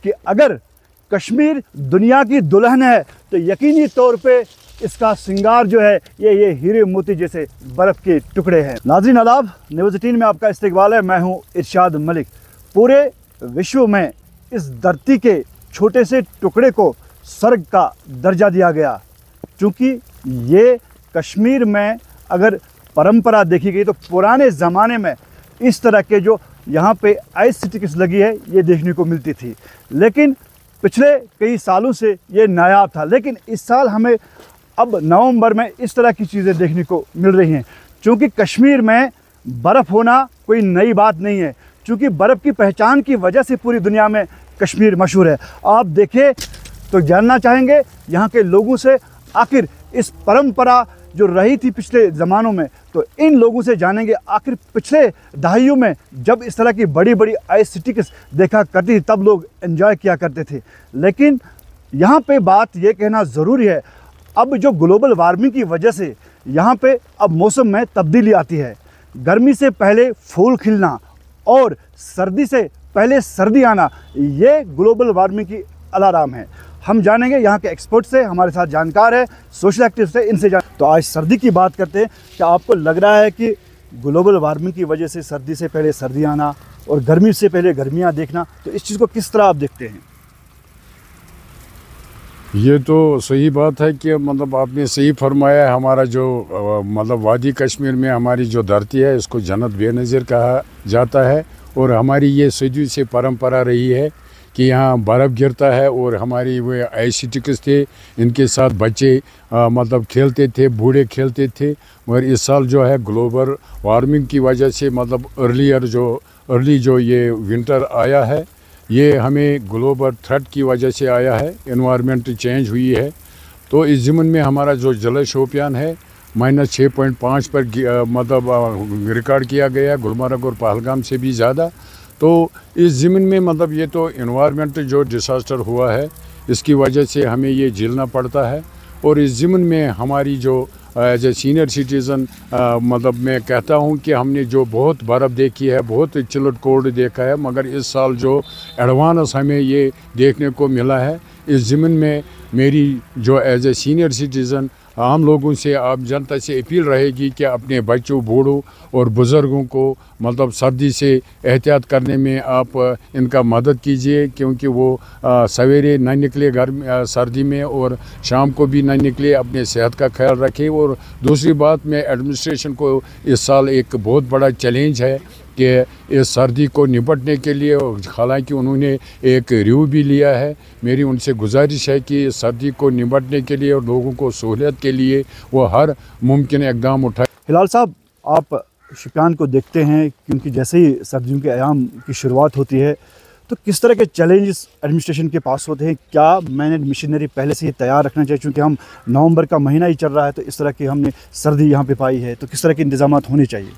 कि अगर कश्मीर दुनिया की दुल्हन है तो यकीनी तौर पे इसका श्रृंगार जो है ये हीरे मोती जैसे बर्फ़ के टुकड़े हैं। नाज़रीन आदाब, न्यूज़ 18 में आपका इस्तकबाल है। मैं हूँ इरशाद मलिक। पूरे विश्व में इस धरती के छोटे से टुकड़े को स्वर्ग का दर्जा दिया गया, क्योंकि ये कश्मीर में अगर परंपरा देखी गई तो पुराने ज़माने में इस तरह के जो यहाँ पे आइस स्टिक्स लगी है ये देखने को मिलती थी, लेकिन पिछले कई सालों से ये नायाब था। लेकिन इस साल हमें अब नवंबर में इस तरह की चीज़ें देखने को मिल रही हैं, क्योंकि कश्मीर में बर्फ़ होना कोई नई बात नहीं है, क्योंकि बर्फ़ की पहचान की वजह से पूरी दुनिया में कश्मीर मशहूर है। आप देखें तो जानना चाहेंगे यहाँ के लोगों से, आखिर इस परंपरा जो रही थी पिछले ज़मानों में, तो इन लोगों से जानेंगे आखिर पिछले दहाइयों में जब इस तरह की बड़ी बड़ी आइस स्टिक्स देखा करती थी तब लोग एंजॉय किया करते थे। लेकिन यहाँ पे बात ये कहना ज़रूरी है, अब जो ग्लोबल वार्मिंग की वजह से यहाँ पे अब मौसम में तब्दीली आती है। गर्मी से पहले फूल खिलना और सर्दी से पहले सर्दी आना, ये ग्लोबल वार्मिंग की अलार्म है। हम जानेंगे यहाँ के एक्सपर्ट से, हमारे साथ जानकार है, सोशल एक्टिव से, इनसे तो आज सर्दी की बात करते हैं। क्या आपको लग रहा है कि ग्लोबल वार्मिंग की वजह से सर्दी से पहले सर्दी आना और गर्मी से पहले गर्मियाँ देखना, तो इस चीज़ को किस तरह आप देखते हैं? ये तो सही बात है कि मतलब आपने सही फरमाया। हमारा जो मतलब वादी कश्मीर में हमारी जो धरती है इसको जन्नत बेनज़ीर कहा जाता है, और हमारी ये सदियों से परंपरा रही है कि यहाँ बर्फ़ गिरता है और हमारी वो आइस स्टिक्स थे, इनके साथ बच्चे मतलब खेलते थे, बूढ़े खेलते थे। मगर इस साल जो है ग्लोबल वार्मिंग की वजह से मतलब अर्ली जो ये विंटर आया है, ये हमें ग्लोबल थ्रेट की वजह से आया है, एनवायरनमेंट चेंज हुई है। तो इस ज़मीन में हमारा जो जल शोपियान है -6.5 पर मतलब रिकॉर्ड किया गया, गुलमर्ग और पहलगाम से भी ज़्यादा। तो इस ज़मीन में मतलब ये तो एनवायरनमेंट जो डिसास्टर हुआ है इसकी वजह से हमें ये झेलना पड़ता है। और इस ज़मीन में हमारी जो एज ए सीनियर सिटीज़न मतलब मैं कहता हूँ कि हमने जो बहुत बर्फ़ देखी है, बहुत चिल्ड कोल्ड देखा है, मगर इस साल जो एडवांस हमें ये देखने को मिला है इस ज़मीन में, मेरी जो एज ए सीनियर सिटीज़न आम लोगों से, आप जनता से अपील रहेगी कि अपने बच्चों, बूढ़ों और बुज़ुर्गों को मतलब सर्दी से एहतियात करने में आप इनका मदद कीजिए, क्योंकि वो सवेरे न निकले गर्मी सर्दी में और शाम को भी न निकले, अपने सेहत का ख्याल रखें। और दूसरी बात, मैं एडमिनिस्ट्रेशन को इस साल एक बहुत बड़ा चैलेंज है कि इस सर्दी को निपटने के लिए, हालांकि उन्होंने एक रिव्यू भी लिया है, मेरी उनसे गुजारिश है कि इस सर्दी को निपटने के लिए और लोगों को सहूलियत के लिए वो हर मुमकिन इक़दाम उठाए। हिलाल साहब, आप शोपियान को देखते हैं, क्योंकि जैसे ही सर्दियों के अयाम की शुरुआत होती है तो किस तरह के चैलेंजेस एडमिनिस्ट्रेशन के पास होते हैं? क्या मैनेज मशीनरी पहले से ही तैयार रखना चाहिए, क्योंकि हम नवंबर का महीना ही चल रहा है तो इस तरह की हमने सर्दी यहाँ पे पाई है, तो किस तरह के इंतजाम होने चाहिए?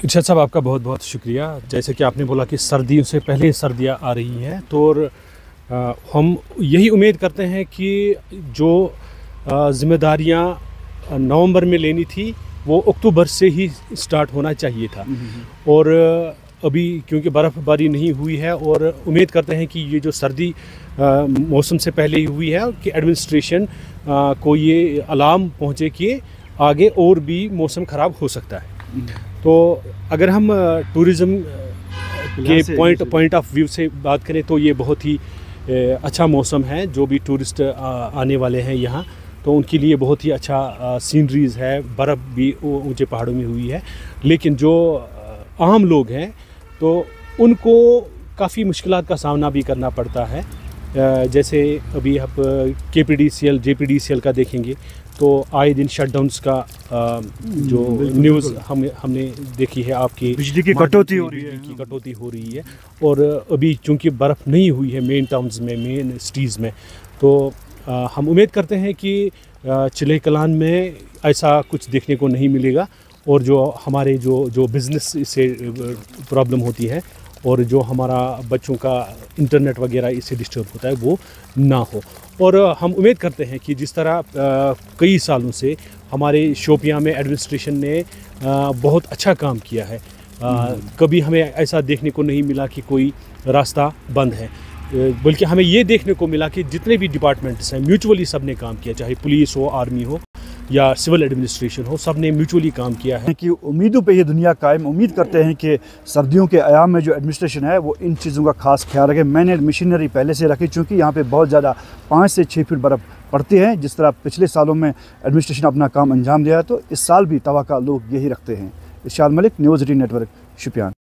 इरशाद साहब, आपका बहुत बहुत शुक्रिया। जैसे कि आपने बोला कि सर्दियों से पहले सर्दियाँ आ रही हैं, तो हम यही उम्मीद करते हैं कि जो ज़िम्मेदारियाँ नवंबर में लेनी थी वो अक्टूबर से ही स्टार्ट होना चाहिए था। और अभी क्योंकि बर्फ़बारी नहीं हुई है, और उम्मीद करते हैं कि ये जो सर्दी मौसम से पहले ही हुई है कि एडमिनिस्ट्रेशन को ये अलार्म पहुँचे कि आगे और भी मौसम ख़राब हो सकता है। तो अगर हम टूरिज़म के पॉइंट ऑफ व्यू से बात करें तो ये बहुत ही अच्छा मौसम है। जो भी टूरिस्ट आने वाले हैं यहाँ, तो उनके लिए बहुत ही अच्छा सीनरीज़ है, बर्फ़ भी ऊंचे पहाड़ों में हुई है। लेकिन जो आम लोग हैं तो उनको काफ़ी मुश्किलात का सामना भी करना पड़ता है। जैसे अभी आप KPDCL JPDCL का देखेंगे तो आए दिन शटडाउन्स का जो न्यूज़ हमने देखी है, आपकी बिजली की कटौती हो रही है। और अभी चूँकि बर्फ़ नहीं हुई है मेन टाउन्स में, मेन सिटीज़ में, तो हम उम्मीद करते हैं कि चिल्हे कलान में ऐसा कुछ देखने को नहीं मिलेगा, और जो हमारे जो बिज़नेस इससे प्रॉब्लम होती है और जो हमारा बच्चों का इंटरनेट वगैरह इससे डिस्टर्ब होता है वो ना हो। और हम उम्मीद करते हैं कि जिस तरह कई सालों से हमारे शोपियां में एडमिनिस्ट्रेशन ने बहुत अच्छा काम किया है, कभी हमें ऐसा देखने को नहीं मिला कि कोई रास्ता बंद है, बल्कि हमें ये देखने को मिला कि जितने भी डिपार्टमेंट्स हैं म्यूचुअली सब ने काम किया, चाहे पुलिस हो, आर्मी हो या सिविल एडमिनिस्ट्रेशन हो, सब ने म्यूचुअली काम किया है। कि उम्मीदों पे ये दुनिया कायम। उम्मीद करते हैं कि सर्दियों के अयाम में जो एडमिनिस्ट्रेशन है वो इन चीज़ों का खास ख्याल रखे। मैंने मशीनरी पहले से रखी, चूँकि यहाँ पे बहुत ज़्यादा 5 से 6 फीट बर्फ़ पड़ती है। जिस तरह पिछले सालों में एडमिनिस्ट्रेशन अपना काम अंजाम दिया है, तो इस साल भी तवक्को लोग यही रखते हैं। इरशाद मलिक, न्यूज़ 18 नेटवर्क, शुपियान।